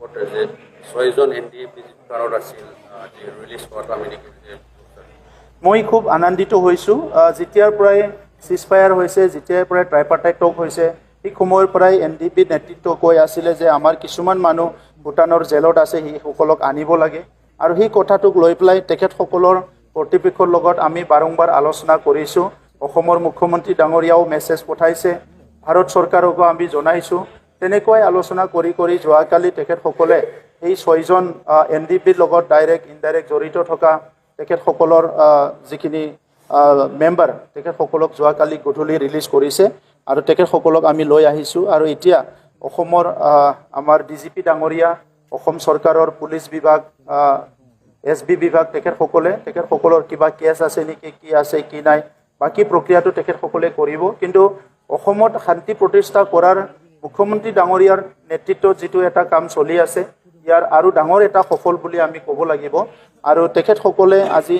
যে 6জন NDP কাৰণ আছিল যে ৰিলিজ কৰাটো আমি দেখি মই খুব আনন্দিত হৈছোঁ যেতিয়াৰ পৰাই চিজফায়াৰ হৈছে যেতিয়াৰ পৰাই ট্ৰাইপাৰ্টাইট টক হৈছে সেই সময়ৰ পৰাই NDP নেতৃত্ব কৈ আছিলে যে আমাৰ কিছুমান মানুহ ভূটানৰ জেলত আছে সেইসকলক আনিব লাগে আৰু সেই কথাটোক লৈ পেলাই তেখেতসকলৰ কৰ্তৃপক্ষৰ লগত আমি বাৰম্বাৰ আলোচনা কৰিছোঁ অসমৰ মুখ্যমন্ত্ৰী ডাঙৰীয়াও মেছেজ পঠাইছে ভাৰত চৰকাৰকো আমি জনাইছোঁ তেনেকৈ আলোচনা কৰি কৰি যোৱাকালি তেখেতসকলে এই 6জন NDPৰ লগত ডাইৰেক্ট ইনডাইৰেক্ট জড়িত থকা তেখেতসকলৰ যিখিনি মেম্বাৰ তেখেতসকলক যোৱাকালি গধূলি ৰিলিজ কৰিছে আৰু তেখেতসকলক আমি লৈ আহিছোঁ আৰু এতিয়া অসমৰ আমাৰ DGP ডাঙৰীয়া অসম চৰকাৰৰ পুলিচ বিভাগ SB বিভাগ তেখেতসকলৰ কিবা কেছ আছে নেকি কি আছে কি নাই বাকি প্ৰক্ৰিয়াটো তেখেতসকলে কৰিব কিন্তু অসমত শান্তি প্ৰতিষ্ঠা কৰাৰ মুখ্যমন্ত্ৰী ডাঙৰীয়াৰ নেতৃত্বত যেটো এটা কাম চলি আছে ইয়াৰ আৰু ডাঙৰ এটা সফল বুলি আমি ক'ব লাগিব আৰু তেখেতসকলে আজি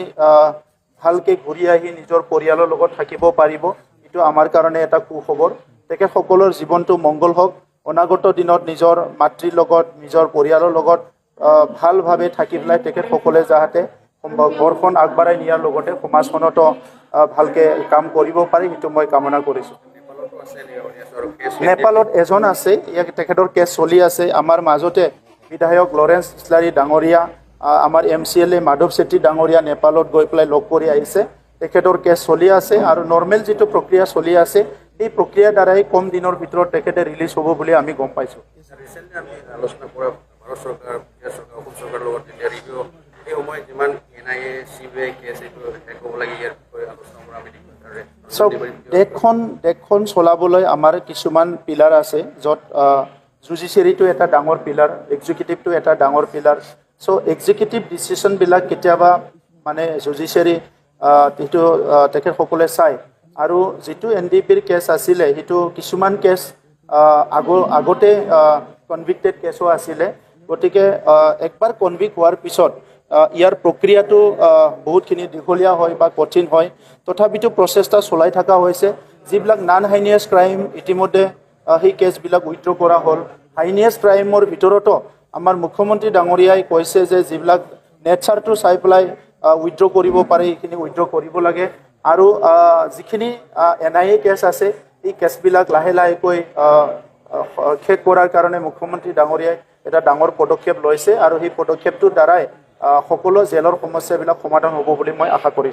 ভালকে ঘূৰি আহি নিজৰ পৰিয়ালৰ লগত থাকিব পাৰিব এটো আমাৰ কাৰণে এটা সুখবৰ তেখেতসকলৰ জীৱনটো মংগল হওক অনাগত দিনত নিজৰ মাতৃৰ লগত নিজৰ পৰিয়ালৰ লগত ভালভাৱে থাকি পেলাই তেখেতসকলে যাহাতে ঘৰখন আগবঢ়াই নিয়াৰ লগতে সমাজখনতো ভালকে কাম কৰিব পাৰি এটো মই কামনা কৰিছোঁ নেপালত এজন আছে ইয়াক তেখেতৰ কেছ চলি আছে আমাৰ মাজতে বিধায়ক লৰেন্স ইছলাৰী ডাঙৰীয়া আমাৰ MCLA মাধৱ সেট্টি ডাঙৰীয়া নেপালত গৈ পেলাই লগ কৰি আহিছে তেখেতৰ কেছ চলি আছে আৰু নৰ্মেল যেটো প্ৰক্ৰিয়া চলি আছে এই প্ৰক্ৰিয়াৰ দ্বাৰাই কম দিনৰ ভিতৰত তেখেতে ৰিলিজ হ'ব বুলি আমি গম পাইছোঁ ৰিসেন্টলি আমি আলোচনা কৰা ভাৰত চৰকাৰ অসম চৰকাৰৰ লগত যেতিয়া ৰিভিউ এই সময় যিমান NIA CBI কেছ এইটো শেষ হ'ব লাগে ইয়াৰ বিষয়ে আলোচনা কৰা আমি দেশখন চলাবলৈ আমাৰ কিছুমান পিলাৰ আছে য'ত জুডিচিয়াৰীটো এটা ডাঙৰ পিলাৰ এক্সিকিউটিভটো এটা ডাঙৰ পিলাৰ সো এক্সিকিউটিভ ডিসিশনবিলাক কেতিয়াবা মানে জুডিচিয়াৰী এইটো তেখেতসকলে চাই আৰু যেটো NDPৰ কেছ আছিলে সেইটো কিছুমান কেছ আগতে কনভিক্টেড কেছো আছিলে গতিকে একবাৰ কনভিক্ট হোৱাৰ পিছত ইয়াৰ প্ৰক্ৰিয়াটো বহুতখিনি দীঘলীয়া হয় বা কঠিন হয় তথাপিতো প্ৰচেষ্টা চলাই থকা হৈছে যিবিলাক নন হাইনিয়াছ ক্ৰাইম ইতিমধ্যে সেই কেছবিলাক উইথড্ৰ কৰা হ'ল হাইনিয়াছ ক্ৰাইমৰ ভিতৰতো আমাৰ মুখ্যমন্ত্ৰী ডাঙৰীয়াই কৈছে যে যিবিলাক নেচাৰটো চাই পেলাই উইথড্ৰ কৰিব পাৰে এইখিনি উইথড্ৰ কৰিব লাগে আৰু যিখিনি NIA কেছ আছে এই কেছবিলাক লাহে লাহেকৈ শেষ কৰাৰ কাৰণে মুখ্যমন্ত্ৰী ডাঙৰীয়াই এটা ডাঙৰ পদক্ষেপ লৈছে আৰু সেই পদক্ষেপটোৰ দ্বাৰাই সকলো জেলৰ সমস্যাবিলাক সমাধান হ'ব বুলি মই আশা কৰিছোঁ